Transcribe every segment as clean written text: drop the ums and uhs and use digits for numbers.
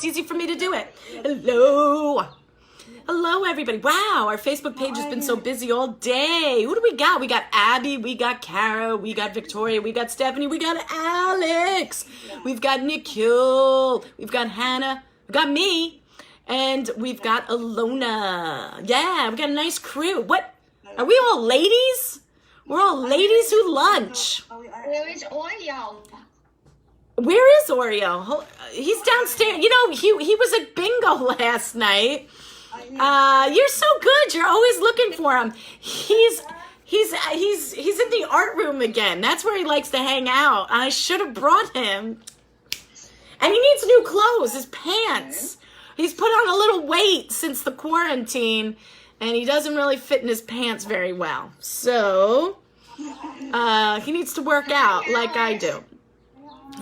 it's easy for me to do it. Hello. Hello, everybody. Wow, our Facebook page has been so busy all day. Who do we got? We got Abby, we got Kara, we got Victoria, we got Stephanie, we got Alex, we've got Nikhil, we've got Hannah, we got me, and we've got Alona. Yeah, we got a nice crew. What? Are we all ladies? We're all ladies who lunch. Where is Oreo? Where is Oreo? He's downstairs. You know, he was at bingo last night. You're so good. You're always looking for him. He's in the art room again. That's where he likes to hang out. I should have brought him. And he needs new clothes, his pants. He's put on a little weight since the quarantine, and he doesn't really fit in his pants very well. So, he needs to work out like I do.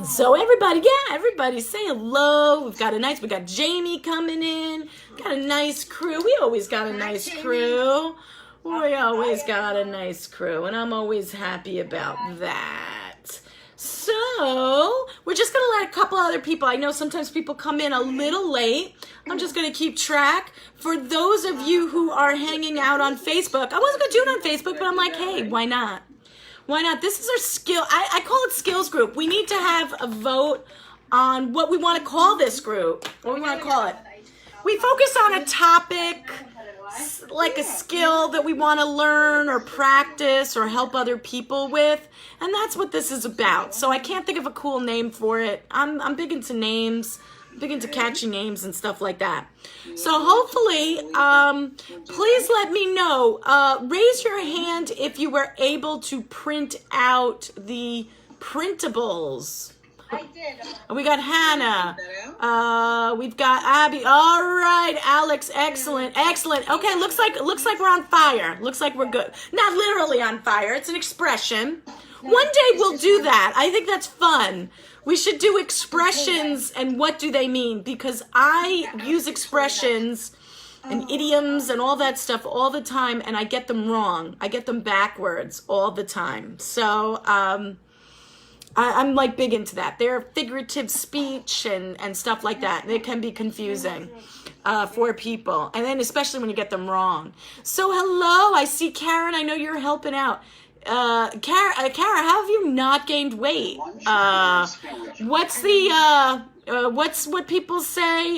So everybody say hello. We got Jamie coming in. Got a nice crew. We always got a nice crew. We always got a nice crew, and I'm always happy about that. So we're just going to let a couple other people. I know sometimes people come in a little late. I'm just going to keep track. For those of you who are hanging out on Facebook, I wasn't going to do it on Facebook, but I'm like, hey, why not? Why not? This is our skill. I call it skills group. We need to have a vote on what we want to call this group. What we want to call it. We focus on a topic, like a skill that we want to learn or practice or help other people with. And that's what this is about. So I can't think of a cool name for it. I'm big into names. Big into catchy names and stuff like that. So hopefully, please let me know. Raise your hand if you were able to print out the printables. I did. We got Hannah. We've got Abby. All right, Alex. Excellent. Okay, looks like we're on fire. Looks like we're good. Not literally on fire. It's an expression. One day we'll do that. I think that's fun. We should do expressions and what do they mean, because I use expressions and idioms and all that stuff all the time, and I get them wrong. I get them backwards all the time. So I'm like big into that. They're figurative speech and stuff like that. They can be confusing for people, and then especially when you get them wrong. So hello, I see Karen. I know you're helping out. Kara, how have you not gained weight? What's what people say?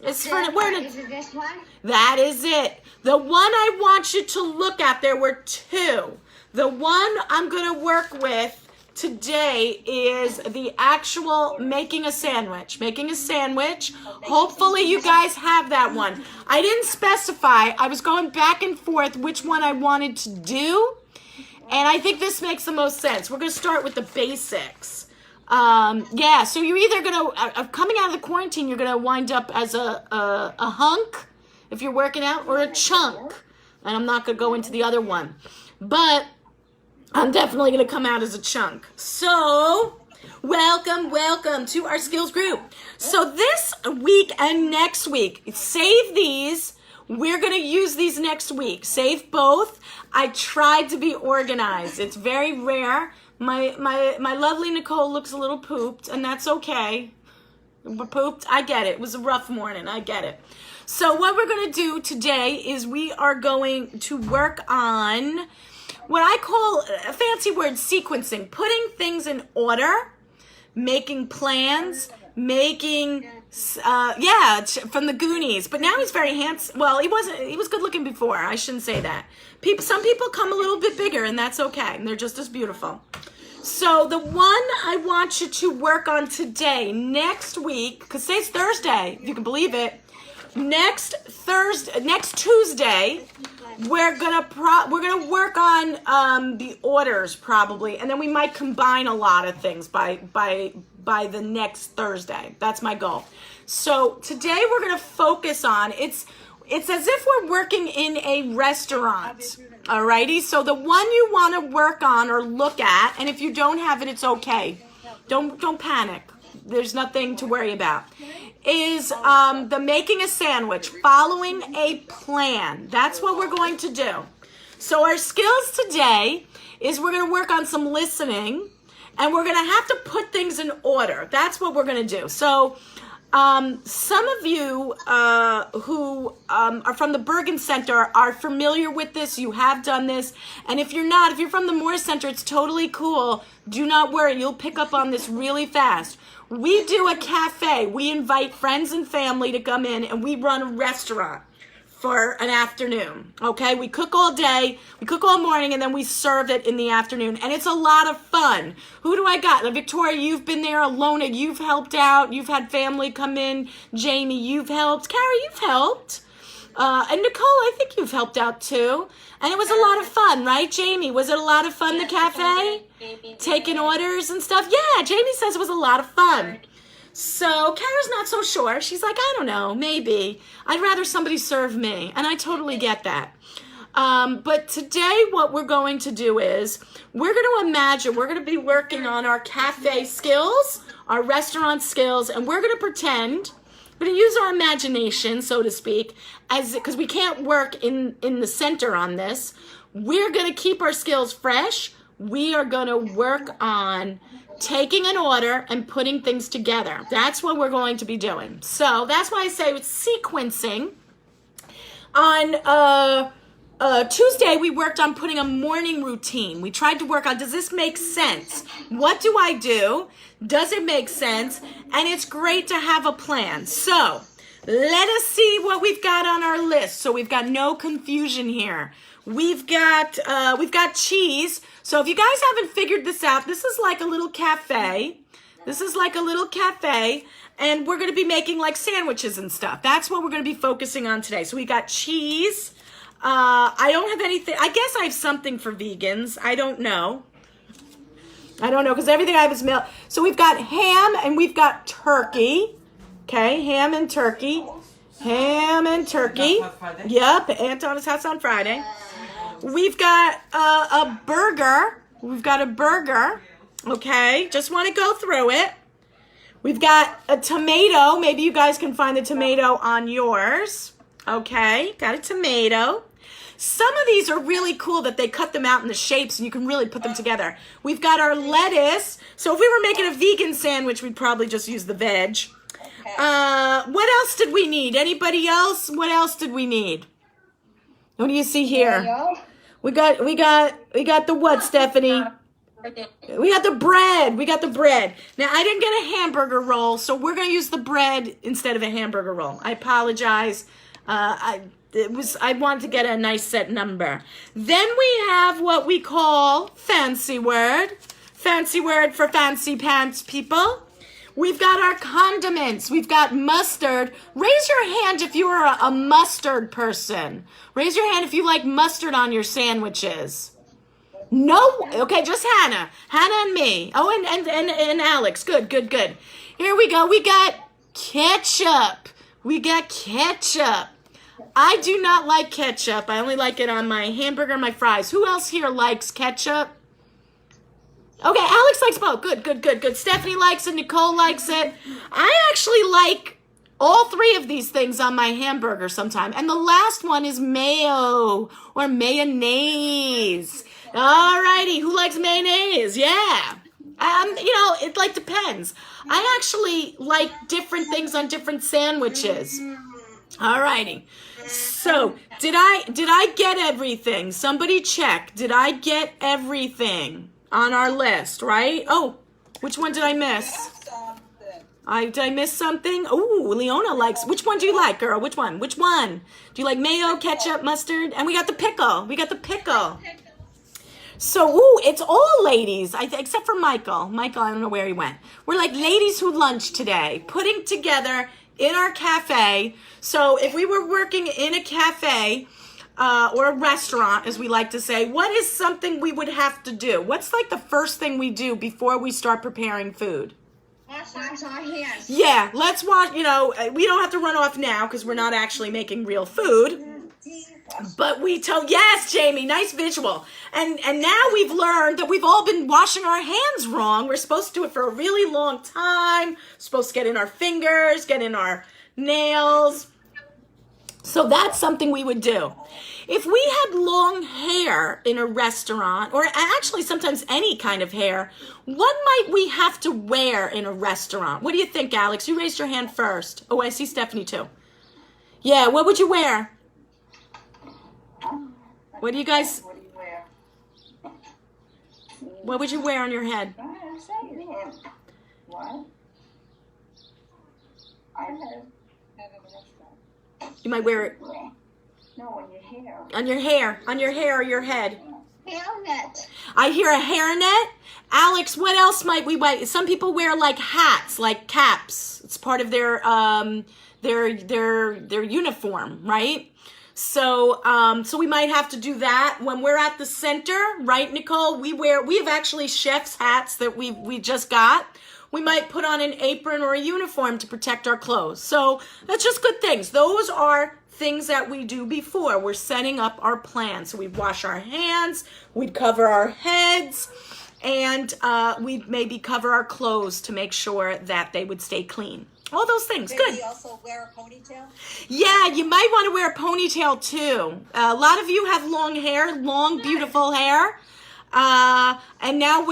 Is it this one? That is it. The one I want you to look at, there were two. The one I'm going to work with today is the actual making a sandwich. Hopefully you guys have that one. I didn't specify. I was going back and forth which one I wanted to do. And I think this makes the most sense. We're going to start with the basics. So you're either going to, coming out of the quarantine, you're going to wind up as a hunk, if you're working out, or a chunk. And I'm not going to go into the other one. But I'm definitely going to come out as a chunk. So, welcome to our skills group. So this week and next week, save these. We're going to use these next week. Save both. I tried to be organized. It's very rare. My lovely Nicole looks a little pooped, and that's okay. Pooped, I get it. It was a rough morning. I get it. So what we're going to do today is we are going to work on what I call a fancy word, sequencing. Putting things in order, making plans, making... from the Goonies, but now he's very handsome. Well, he was good looking before. I shouldn't say that. Some people come a little bit bigger, and that's okay. And they're just as beautiful. So the one I want you to work on today, next week, because today's Thursday, if you can believe it. Next Tuesday, we're gonna work on the orders probably, and then we might combine a lot of things by the next Thursday. That's my goal. So today we're going to focus on, it's as if we're working in a restaurant. Alrighty. So the one you want to work on or look at, and if you don't have it, it's okay. Don't panic. There's nothing to worry about. Is the making a sandwich, following a plan. That's what we're going to do. So our skills today is we're going to work on some listening, and we're going to have to put things in order. That's what we're going to do. So Some of you who are from the Bergen Center are familiar with this. You have done this. And if you're not, if you're from the Morris Center, it's totally cool. Do not worry. You'll pick up on this really fast. We do a cafe. We invite friends and family to come in, and we run a restaurant for an afternoon, okay? We cook all day, we cook all morning, and then we serve it in the afternoon, and it's a lot of fun. Who do I got? Victoria, you've been there. Alona, you've helped out. You've had family come in. Jamie, you've helped. Carrie, you've helped. And Nicole, I think you've helped out too. And it was a lot of fun, right, Jamie? Was it a lot of fun, the cafe? Taking orders and stuff? Yeah, Jamie says it was a lot of fun. So Kara's not so sure. She's like, I don't know, maybe. I'd rather somebody serve me. And I totally get that. But today what we're going to do is we're going to imagine we're going to be working on our cafe skills, our restaurant skills, and we're going to pretend, we're going to use our imagination, so to speak, as because we can't work in the center on this. We're going to keep our skills fresh. We are going to work on taking an order and putting things together. That's what we're going to be doing. So that's why I say it's sequencing. On Tuesday, we worked on putting a morning routine. We tried to work on, does this make sense? What do I do? Does it make sense? And it's great to have a plan. So let us see what we've got on our list. So we've got no confusion here. We've got cheese. So if you guys haven't figured this out, this is like a little cafe. This is like a little cafe, and we're going to be making like sandwiches and stuff. That's what we're going to be focusing on today. So we got cheese. I don't have anything. I guess I have something for vegans. I don't know because everything I have is milk. So we've got ham and we've got turkey. Okay, ham and turkey. Ham and turkey. Yep, Anton's house on Friday. We've got a burger. We've got a burger. Okay, just want to go through it. We've got a tomato. Maybe you guys can find the tomato on yours. Okay, got a tomato. Some of these are really cool that they cut them out in the shapes and you can really put them together. We've got our lettuce. So if we were making a vegan sandwich, we'd probably just use the veg. What else did we need? Anybody else? What else did we need? What do you see here? We got the what, Stephanie? We got the bread. We got the bread. Now, I didn't get a hamburger roll, so we're going to use the bread instead of a hamburger roll. I apologize. I wanted to get a nice set number. Then we have what we call fancy word. Fancy word for fancy pants people. We've got our condiments. We've got mustard. Raise your hand if you are a mustard person. Raise your hand if you like mustard on your sandwiches. No? Okay, just Hannah. Hannah and me. Oh, and Alex. Good. Here we go. We got ketchup. I do not like ketchup. I only like it on my hamburger and my fries. Who else here likes ketchup? Okay, Alex likes both. Good. Stephanie likes it. Nicole likes it. I actually like all three of these things on my hamburger sometime. And the last one is mayo or mayonnaise. Alrighty, who likes mayonnaise? Yeah. It like depends. I actually like different things on different sandwiches. Alrighty. So, did I get everything? Somebody check. Did I get everything on our list, right? Oh, which one did I miss? Did I miss something? Oh, Leona likes, which one do you like, girl? Which one? Do you like mayo, ketchup, mustard? And we got the pickle. So, it's all ladies, except for Michael. Michael, I don't know where he went. We're like ladies who lunch today, putting together in our cafe. So if we were working in a cafe or a restaurant, as we like to say, what is something we would have to do? What's like the first thing we do before we start preparing food? Wash our hands. Yeah, let's wash, we don't have to run off now because we're not actually making real food. But yes, Jamie, nice visual. And now we've learned that we've all been washing our hands wrong. We're supposed to do it for a really long time. Supposed to get in our fingers, get in our nails. So that's something we would do. If we had long hair in a restaurant, or actually sometimes any kind of hair, what might we have to wear in a restaurant? What do you think, Alex? You raised your hand first. Oh, I see Stephanie too. Yeah, what would you wear? What do you guys, What do you wear? what would you wear on your head? What? I have in a restaurant. You might wear it No, on your hair. on your hair or your head. Hairnet. I hear a hairnet. Alex, what else might we wear? Some people wear like hats, like caps. It's part of their uniform, right? So so we might have to do that when we're at the center, right, Nicole? We have actually chef's hats that we just got. We might put on an apron or a uniform to protect our clothes. So that's just good things. Those are things that we do before we're setting up our plan. So we'd wash our hands, we'd cover our heads, and we'd maybe cover our clothes to make sure that they would stay clean. All those things. Maybe Good. you also wear a ponytail? Yeah, you might want to wear a ponytail too. A lot of you have long hair, long, beautiful hair. And now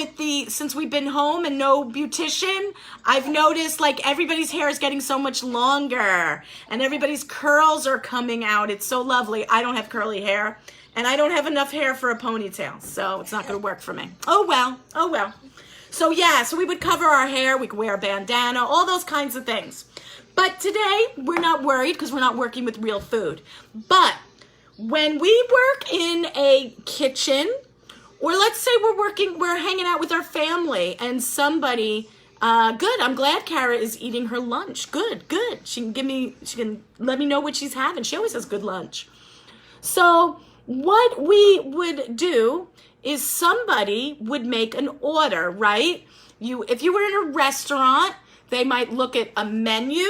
since we've been home and no beautician, I've noticed like everybody's hair is getting so much longer and everybody's curls are coming out. It's so lovely. I don't have curly hair and I don't have enough hair for a ponytail, so it's not going to work for me. Oh well. So yeah, so we would cover our hair, we could wear a bandana, all those kinds of things. But today, we're not worried because we're not working with real food. But when we work in a kitchen, or let's say we're hanging out with our family and somebody, good, I'm glad Kara is eating her lunch. Good. She can let me know what she's having. She always has good lunch. So what we would do is somebody would make an order, right? If you were in a restaurant, they might look at a menu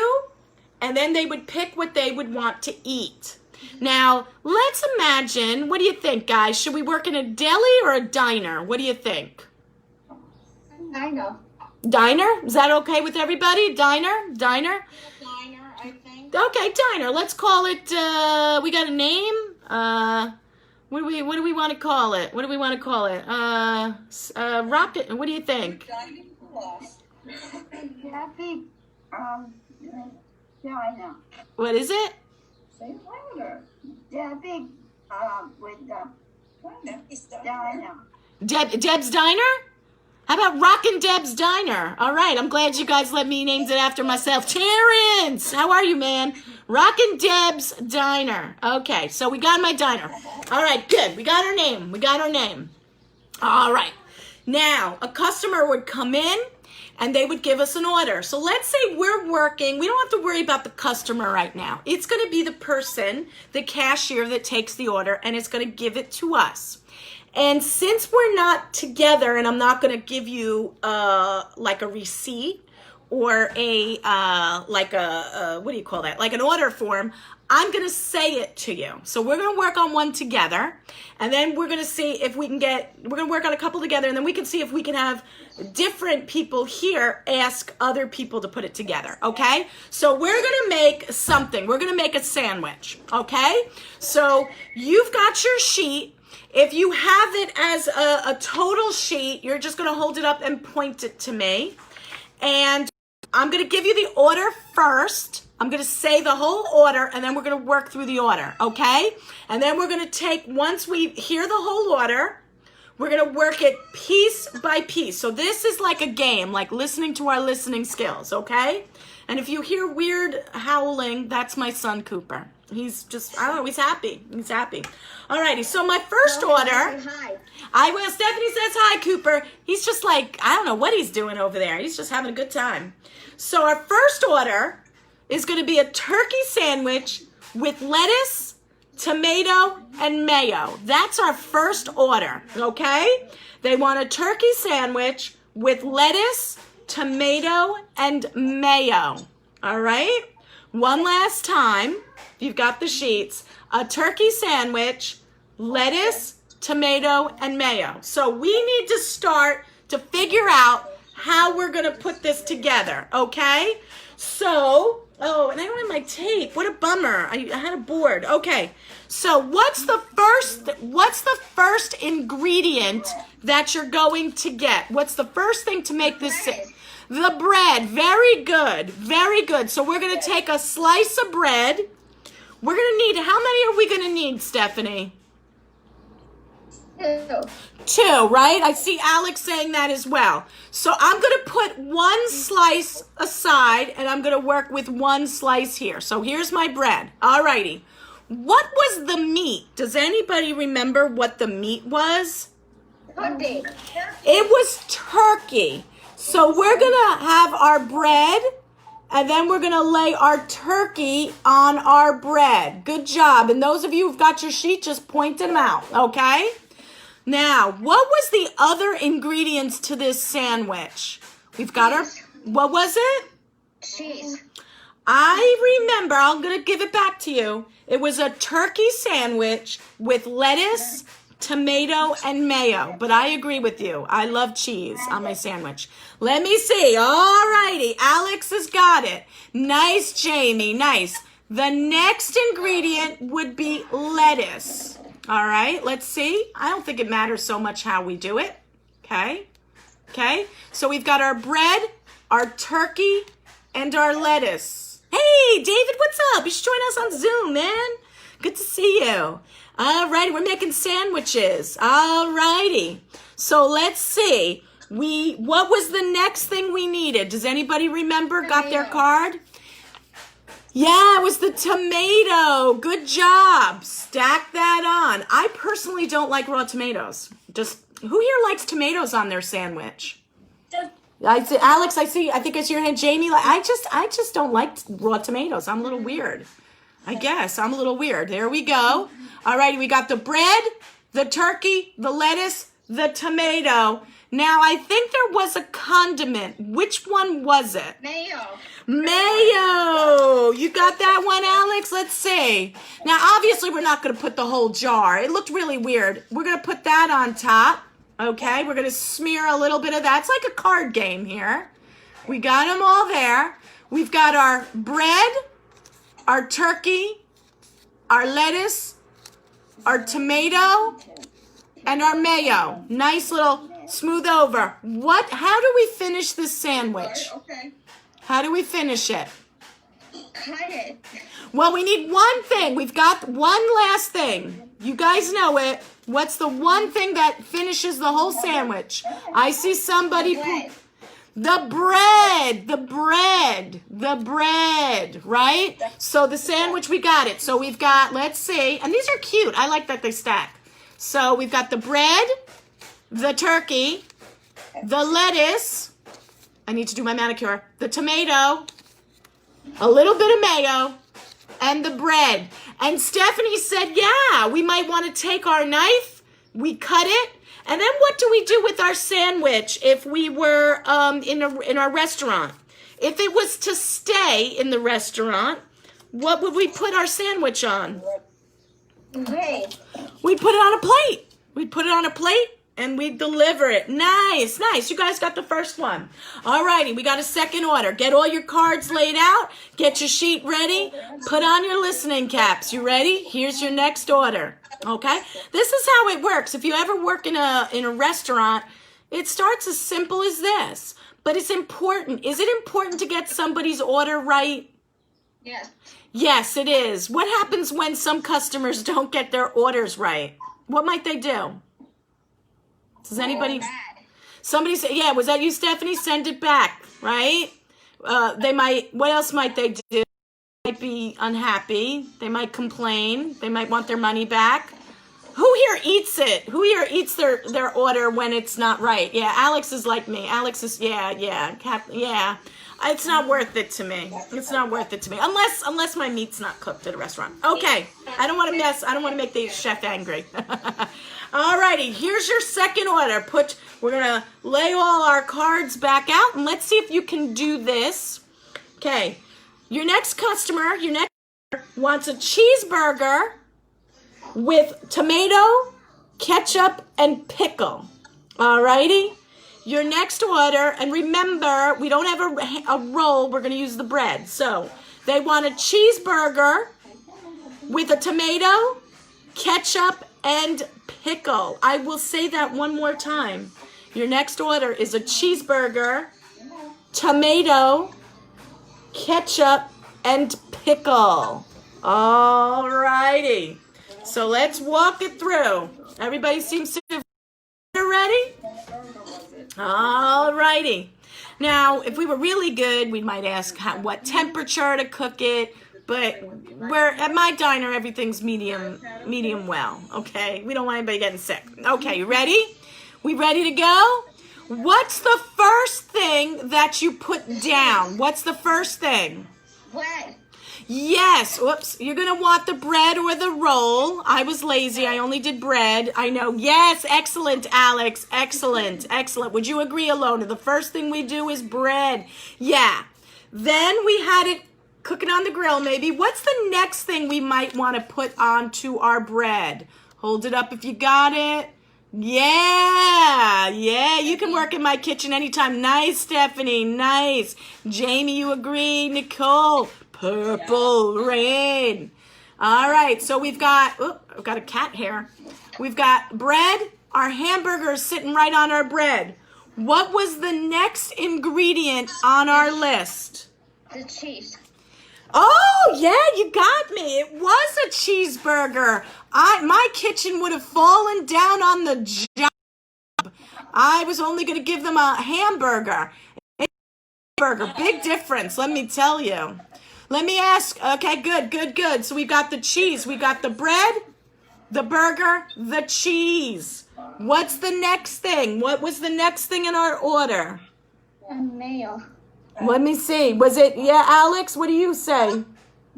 and then they would pick what they would want to eat. Now, let's imagine, what do you think, guys? Should we work in a deli or a diner? What do you think? Diner. Diner? Is that okay with everybody? Diner? Diner, I think. Okay, diner. Let's call it, we got a name? What do we want to call it? Rocket, what do you think? Dining class. Happy, diner. What is it? Say louder. Debbie, with the diner. Deb's Diner? How about Rockin' Deb's Diner? All right, I'm glad you guys let me name it after myself. Terrence, how are you, man? Rockin' Deb's Diner. Okay, so we got my diner. All right, good. We got our name. All right. Now, a customer would come in and they would give us an order. So let's say we're working. We don't have to worry about the customer right now. It's going to be the person, the cashier that takes the order, and it's going to give it to us. And since we're not together, and I'm not going to give you like a receipt or like an order form, I'm going to say it to you. So we're going to work on one together, and then we're going to see if we're going to work on a couple together, and then we can see if we can have different people here ask other people to put it together, okay? So we're going to make something. We're going to make a sandwich, okay? So you've got your sheet. If you have it as a total sheet, you're just going to hold it up and point it to me. And I'm going to give you the order first. I'm going to say the whole order, and then we're going to work through the order, okay? And then we're going to take, once we hear the whole order, we're going to work it piece by piece. So this is like a game, like listening to our listening skills, okay? And if you hear weird howling, that's my son, Cooper. He's just, I don't know, he's happy. Alrighty, so my first order, Hi. Stephanie says hi, Cooper. He's just like, I don't know what he's doing over there. He's just having a good time. So our first order is going to be a turkey sandwich with lettuce, tomato, and mayo. That's our first order, okay? They want a turkey sandwich with lettuce, tomato, and mayo. All right? One last time, if you've got the sheets, a turkey sandwich, lettuce, tomato, and mayo. So we need to start to figure out how we're going to put this together, okay? So, oh, and I don't have my my tape. What a bummer. I had a board. Okay. So what's the first ingredient that you're going to get? What's the first thing to make this? The bread. Very good. Very good. So we're going to take a slice of bread. We're going to need, how many are we going to need, Stephanie? 2, right? I see Alex saying that as well. So I'm going to put 1 slice aside, and I'm going to work with 1 slice here. So here's my bread. All righty. What was the meat? Does anybody remember what the meat was? Turkey. It was turkey. So we're going to have our bread, and then we're going to lay our turkey on our bread. Good job. And those of you who've got your sheet, just point them out, okay? Now, what was the other ingredients to this sandwich? We've got our, what was it? Cheese. I remember, I'm going to give it back to you. It was a turkey sandwich with lettuce, tomato, and mayo. But I agree with you. I love cheese on my sandwich. Let me see. All righty. Alex has got it. Nice, Jamie. Nice. The next ingredient would be lettuce. All right, let's see. I don't think it matters so much how we do it. Okay. Okay. So we've got our bread, our turkey, and our lettuce. Hey, David, what's up? You should join us on Zoom, man. Good to see you. All righty, we're making sandwiches. All righty. So let's see. What was the next thing we needed? Does anybody remember? Got their card? Yeah, it was the tomato. Good job. Stack that on. I personally don't like raw tomatoes. Just, who here likes tomatoes on their sandwich? I see, Alex, I think I see your hand. Jamie, I just don't like raw tomatoes. I'm a little weird. I guess I'm a little weird. There we go. All righty, we got the bread, the turkey, the lettuce, the tomato. Now, I think there was a condiment. Which one was it? Mayo. Mayo. You got that one, Alex? Let's see. Now, obviously, we're not going to put the whole jar. It looked really weird. We're going to put that on top. Okay, we're going to smear a little bit of that. It's like a card game here. We got them all there. We've got our bread, our turkey, our lettuce, our tomato, and our mayo. Nice little smooth over. How do we finish this sandwich? Okay. How do we finish it? Cut it. Well, we need one thing. We've got one last thing. You guys know it. What's the one thing that finishes the whole sandwich? I see somebody. The bread, right? So the sandwich, we got it. So we've got, let's see, and these are cute. I like that they stack. So we've got the bread, the turkey, the lettuce. I need to do my manicure. The tomato, a little bit of mayo, and the bread. And Stephanie said, yeah, we might want to take our knife, we cut it, and then what do we do with our sandwich if we were in our restaurant? If it was to stay in the restaurant, what would we put our sandwich on? Great. We'd put it on a plate. We'd put it on a plate and we'd deliver it. Nice, nice. You guys got the first one. All righty, we got a second order. Get all your cards laid out. Get your sheet ready. Put on your listening caps. You ready? Here's your next order. Okay? This is how it works. If you ever work in a restaurant, it starts as simple as this. But it's important. Is it important to get somebody's order right? Yes. Yes, it is. What happens when some customers don't get their orders right? What might they do? Does anybody? Somebody say, yeah, was that you, Stephanie? Send it back, right? They might, what else might they do? They might be unhappy. They might complain. They might want their money back. Who here eats it? Who here eats their order when it's not right? Yeah, Alex is like me. Alex is, yeah. It's not worth it to me. It's not worth it to me. Unless my meat's not cooked at a restaurant. Okay. I don't want to make the chef angry. Alrighty, here's your second order. We're gonna lay all our cards back out and let's see if you can do this. Okay. Your next customer wants a cheeseburger with tomato, ketchup, and pickle. Alrighty? Your next order, and remember, we don't have a roll, we're going to use the bread. So, They want a cheeseburger with a tomato, ketchup, and pickle. I will say that one more time. Your next order is a cheeseburger, tomato, ketchup, and pickle. All righty. So let's walk it through. Everybody seems to be ready? All righty. Now, if we were really good, we might ask what temperature to cook it. But we're at my diner, everything's medium well. Okay, we don't want anybody getting sick. Okay, you ready? We ready to go? What's the first thing that you put down? What's the first thing? Bread. Yes. Whoops. You're going to want the bread or the roll. I was lazy. I only did bread. I know. Yes. Excellent, Alex. Excellent. Excellent. Would you agree, Alona? The first thing we do is bread. Yeah. Then we had it cooking on the grill maybe. What's the next thing we might want to put onto our bread? Hold it up if you got it. Yeah, you can work in my kitchen anytime. Nice, Stephanie, nice. Jamie, you agree. Nicole, purple rain. All right, so we've got, I've got a cat hair. We've got bread. Our hamburger is sitting right on our bread. What was the next ingredient on our list? The cheese. Oh, yeah, you got me. It was a cheeseburger. My kitchen would have fallen down on the job. I was only going to give them a hamburger. Burger, big difference, let me tell you. Let me ask, okay, good. So we got the cheese, we got the bread, the burger, the cheese. What's the next thing? What was the next thing in our order? A mayo. Let me see. Was it, Alex, what do you say?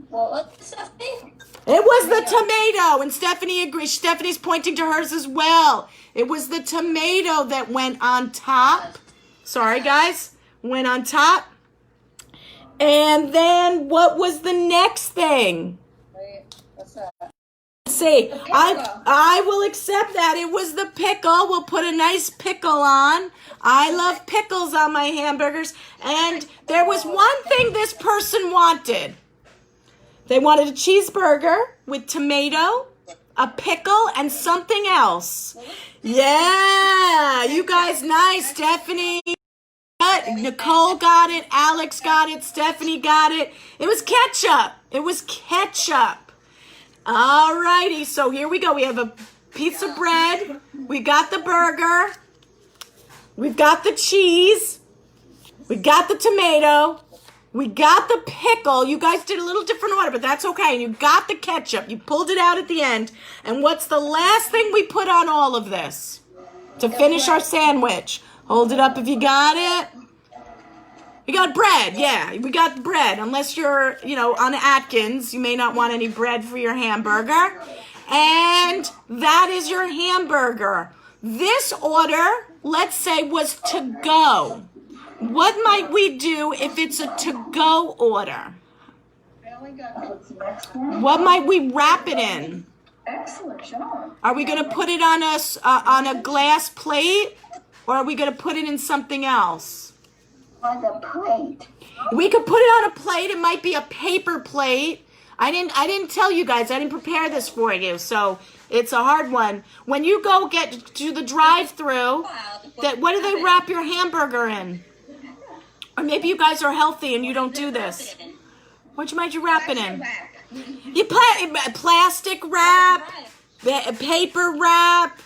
What's that thing? It was the tomato, and Stephanie agrees. Stephanie's pointing to hers as well. It was the tomato that went on top. Sorry, guys. Went on top. And then what was the next thing? Wait, what's that? See, I will accept that. It was the pickle. We'll put a nice pickle on. I love pickles on my hamburgers. And there was one thing this person wanted. They wanted a cheeseburger with tomato, a pickle, and something else. Yeah, you guys, nice. Stephanie, Nicole got it. Alex got it. Stephanie got it. It was ketchup. All righty, so here we go. We have a piece of bread. We got the burger. We've got the cheese. We got the tomato. We got the pickle. You guys did a little different order, but that's okay. And you got the ketchup. You pulled it out at the end. And what's the last thing we put on all of this to finish our sandwich? Hold it up if you got it. We got bread. Yeah, we got bread. Unless you're, on Atkins, you may not want any bread for your hamburger. And that is your hamburger. This order, let's say, was to go. What might we do if it's a to-go order? What might we wrap it in? Excellent job. Are we going to put it on a glass plate, or are we going to put it in something else? On the plate. We could put it on a plate. It might be a paper plate. I didn't tell you guys. I didn't prepare this for you, so it's a hard one. When you go get to the drive-thru, what do they wrap your hamburger in? Or maybe you guys are healthy and you don't do this. What might you wrap it in? You plastic wrap, paper wrap,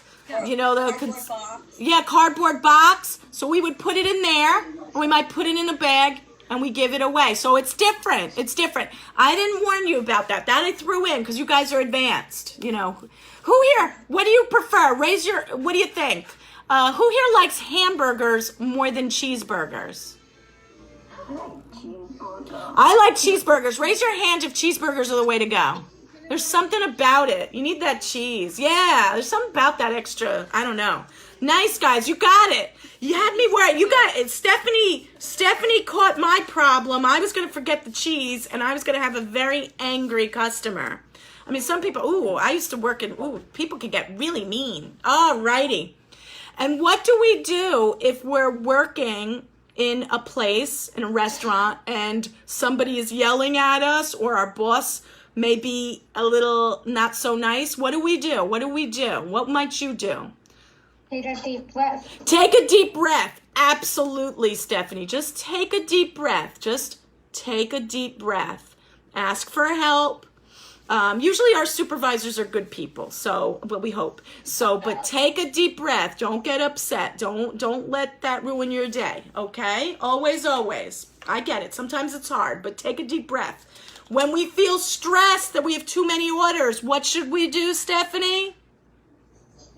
cardboard box. So we would put it in there, and we might put it in a bag, and we give it away. So it's different. I didn't warn you about that. That I threw in because you guys are advanced. Who here? What do you prefer? What do you think? Who here likes hamburgers more than cheeseburgers? I like cheeseburgers. Raise your hand if cheeseburgers are the way to go. There's something about it. You need that cheese. Yeah, there's something about that extra. I don't know. Nice, guys. You got it. You had me worried. You got it. Stephanie caught my problem. I was going to forget the cheese, and I was going to have a very angry customer. I mean, some people, I used to work people can get really mean. All righty. And what do we do if we're working in a place, in a restaurant, and somebody is yelling at us, or our boss may be a little not so nice, what do we do? What do we do? What might you do? Take a deep breath. Take a deep breath. Absolutely, Stephanie. Just take a deep breath. Just take a deep breath. Ask for help. Usually our supervisors are good people, but we hope. But take a deep breath. Don't get upset. Don't let that ruin your day, okay? Always, always. I get it. Sometimes it's hard, but take a deep breath. When we feel stressed that we have too many orders, what should we do, Stephanie?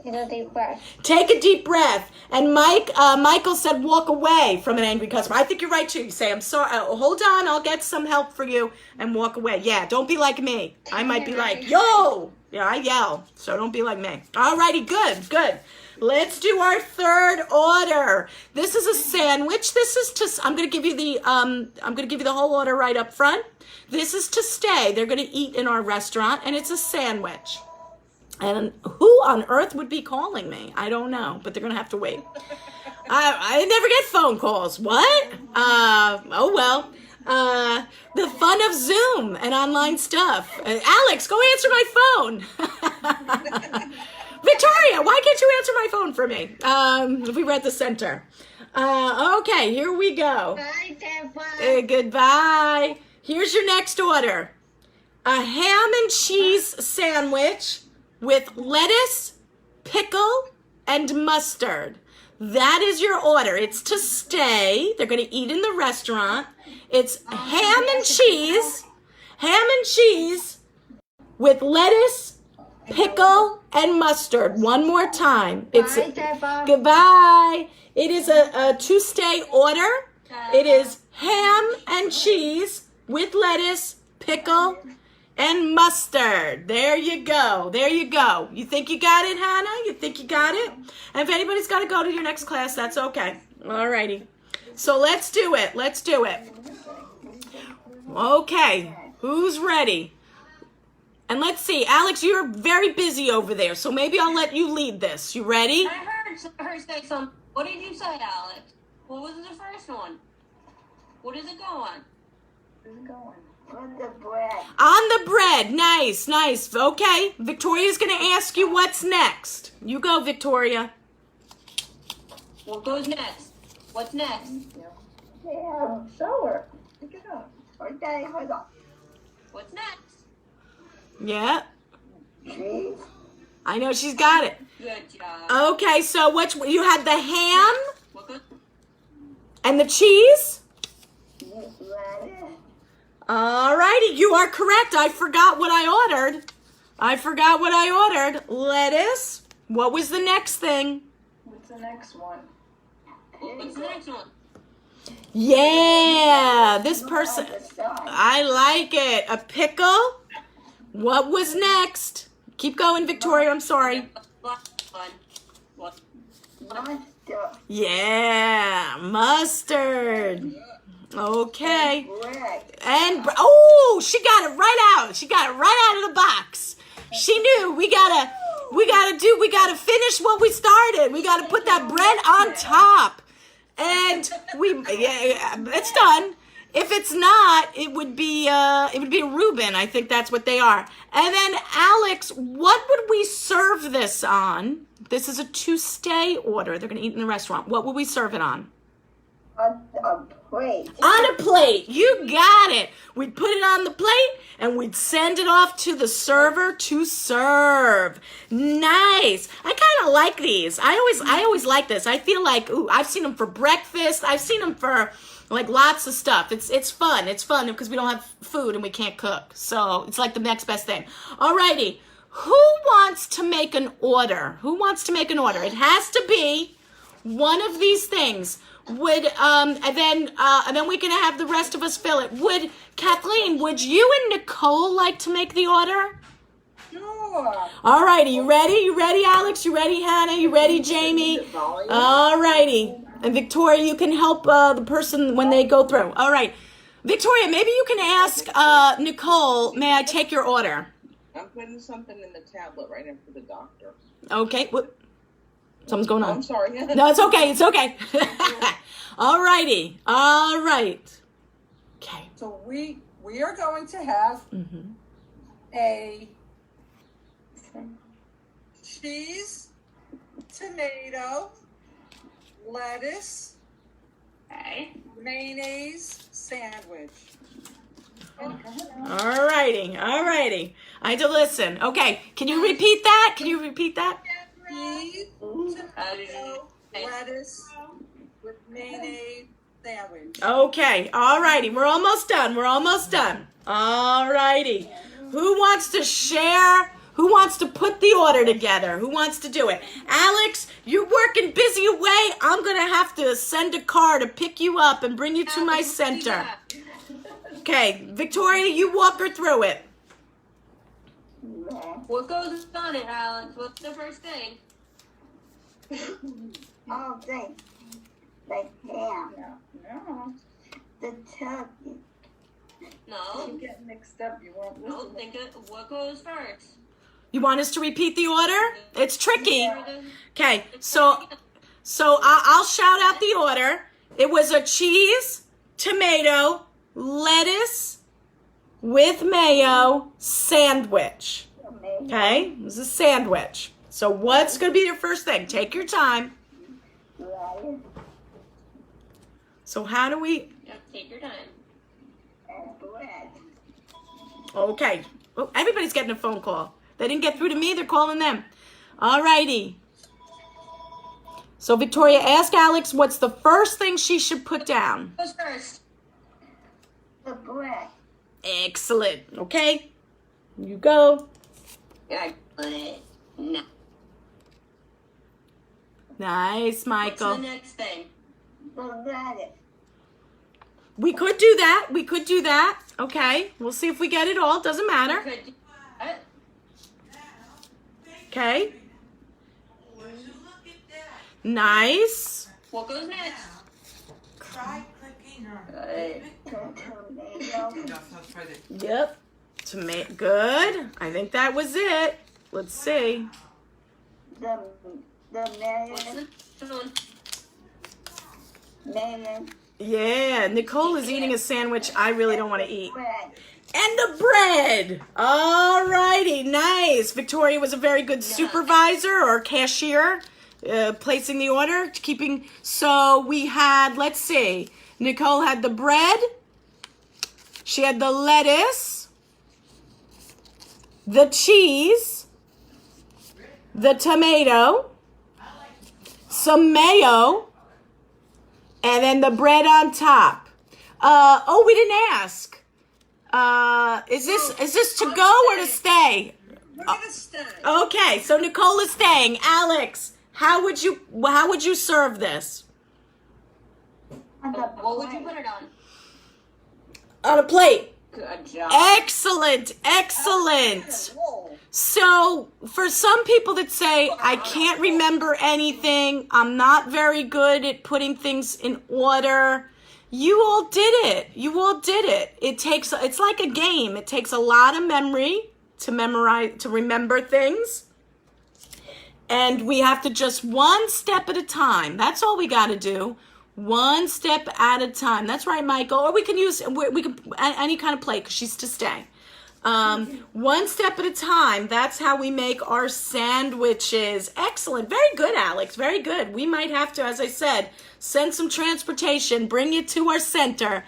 Take a deep breath. Take a deep breath. And Michael said walk away from an angry customer. I think you're right too. You say, I'm sorry, hold on, I'll get some help for you, and walk away. Yeah, don't be like me. I might be like, yo! Yeah, I yell, so don't be like me. Alrighty, good. Let's do our third order. This is a sandwich. I'm gonna give you the whole order right up front. This is to stay. They're gonna eat in our restaurant, and it's a sandwich. And who on earth would be calling me? I don't know, but they're going to have to wait. I never get phone calls. What? Oh, well. The fun of Zoom and online stuff. Alex, go answer my phone. Victoria, why can't you answer my phone for me? We were at the center. Okay, here we go. Bye, Deborah. Goodbye. Here's your next order. A ham and cheese sandwich with lettuce, pickle, and mustard. That is your order. It's to stay. They're going to eat in the restaurant. It's ham and cheese with lettuce, pickle, and mustard. One more time. It's Bye, Deborah. goodbye. It is a to stay order. It is ham and cheese with lettuce, pickle, and mustard. There you go. You think you got it, Hannah? You think you got it? And if anybody's got to go to your next class, that's okay. Alrighty. So let's do it. Okay. Who's ready? And let's see. Alex, you're very busy over there, so maybe I'll let you lead this. You ready? I heard her say something. What did you say, Alex? What was the first one? What does it go on? Where's it going? On the bread. On the bread. Nice. Okay. Victoria's going to ask you what's next. You go, Victoria. What goes next? What's next? Yeah, show her. Pick it up. Okay, hold on. What's next? Yeah. Cheese. I know she's got it. Good job. Okay, so you had the ham What goes? and the cheese? Lettuce. Alrighty, you are correct. I forgot what I ordered. Lettuce. What was the next thing? What's the next one? What's the next one? Yeah, this person. The side. I like it. A pickle. What was next? Keep going, Victoria. I'm sorry. Last one. What? Mustard. Yeah, mustard. Okay. Bread. And she got it right out. She got it right out of the box. She knew we gotta finish what we started. We gotta put that bread on top. And it's done. If it's not, it would be a Reuben. I think that's what they are. And then Alex, what would we serve this on? This is a to-stay order. They're gonna eat in the restaurant. What would we serve it on? On a plate. On a plate. You got it. We'd put it on the plate and we'd send it off to the server to serve. Nice. I kind of like these. I always like this. I feel like, I've seen them for breakfast. I've seen them for like lots of stuff. It's fun. It's fun because we don't have food and we can't cook. So it's like the next best thing. Alrighty. Who wants to make an order? It has to be one of these things. And then we can have the rest of us fill it. Kathleen, would you and Nicole like to make the order? Sure. All righty, you ready? You ready, Alex? You ready, Hannah? You ready, Jamie? All righty. And Victoria, you can help the person when they go through. All right. Victoria, maybe you can ask Nicole, may I take your order? I'm putting something in the tablet right now for the doctor. Okay. Something's going I'm on. sorry. No, it's okay. It's okay. All righty. All right. Okay. So we are going to have a cheese, tomato, lettuce, Okay. mayonnaise sandwich. All righty. All righty. I had to listen. Okay. Can you repeat that? Can you repeat that? Cheese, tomato, lettuce with mayonnaise sandwich. Okay. All righty. We're almost done. We're almost done. All righty. Who wants to share? Who wants to put the order together? Who wants to do it? Alex, you're working busy away. I'm going to have to send a car to pick you up and bring you to my center. Okay. Victoria, you walk her through it. What goes on it, Alex? What's the first thing? All day. The ham, No, the turkey, No. you get mixed up. You won't No, listen. think of what goes first. You want us to repeat the order? It's tricky. Yeah. Okay, so I'll shout out the order. It was a cheese, tomato, lettuce with mayo sandwich. tomato, Okay, it was a sandwich. So what's going to be your first thing? Take your time. lettuce, So how do we? Yeah, take your time. and bread. Okay. Oh, everybody's getting a phone call. They didn't get through to me. They're calling them. All righty. So Victoria, ask Alex what's the first thing she should put down. Goes first. The bread. Excellent. Okay. You go. Yeah. No. Nice, What's the Michael. next thing? The lettuce. We could do that. We could do that. Okay. We'll see if we get it all. Doesn't matter. Could do that. Okay. Nice. What goes next? Try clicking or Good. The tomato. just not try it. Yep. Good. I think that was it. Let's see. The What's mayonnaise. the one? Mayonnaise. Yeah. Nicole is eating a sandwich I really don't want to eat. Bread. And the bread. All righty. Nice. Victoria was a very good supervisor or cashier, placing the order, keeping. So we had, let's see. Nicole had the bread. She had the lettuce, the cheese, the tomato, some mayo, and then the bread on top. Oh, we didn't ask. Is this to go or to stay? We're gonna stay. Okay, so Nicole is staying. Alex, how would you serve this? On the What would you plate. put it on? On a plate. Good job. Excellent, excellent. Whoa. So for some people that say, I can't remember anything, I'm not very good at putting things in order, you all did it. You all did it. It's like a game. It takes a lot of memory to memorize, to remember things. And we have to just one step at a time. That's all we got to do. One step at a time. That's right, Michael. Or we can use any kind of plate because she's to stay. One step at a time. That's how we make our sandwiches. Excellent. Very good, Alex. Very good. We might have to, as I said, send some transportation, bring you to our center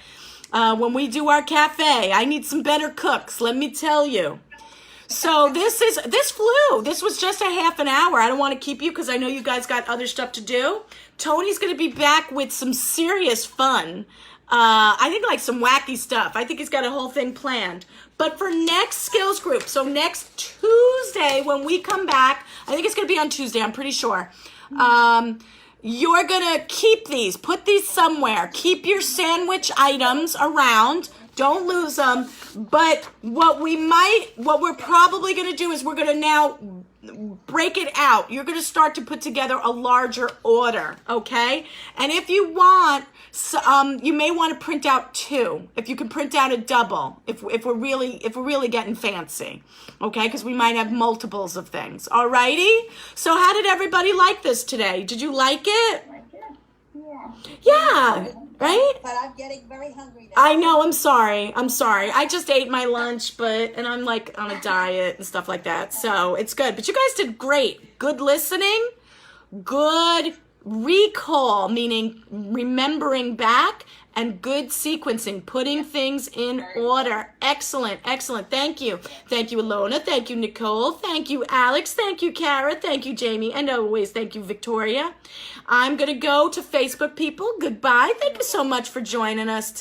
when we do our cafe. I need some better cooks, let me tell you. So this flew. This was just a half an hour. I don't want to keep you because I know you guys got other stuff to do. Tony's going to be back with some serious fun. I think like some wacky stuff. I think he's got a whole thing planned. But for next skills group, so next Tuesday when we come back, I think it's going to be on Tuesday, I'm pretty sure. You're going to keep these, put these somewhere. Keep your sandwich items around. Don't lose them. But what we're probably going to do is we're going to now break it out. You're going to start to put together a larger order, okay? And if you want, you may want to print out 2. If you can print out a double, if we're really getting fancy, okay? Because we might have multiples of things. Alrighty? So how did everybody like this today? Did you like it? Yeah, right? But I'm getting very hungry now. I know, I'm sorry. I just ate my lunch, and I'm like on a diet and stuff like that. So it's good. But you guys did great. Good listening, good recall, meaning remembering back, and good sequencing, putting things in order. Excellent. Thank you. Thank you, Alona. Thank you, Nicole. Thank you, Alex. Thank you, Kara. Thank you, Jamie. And always thank you, Victoria. I'm going to go to Facebook, people. Goodbye. Thank you so much for joining us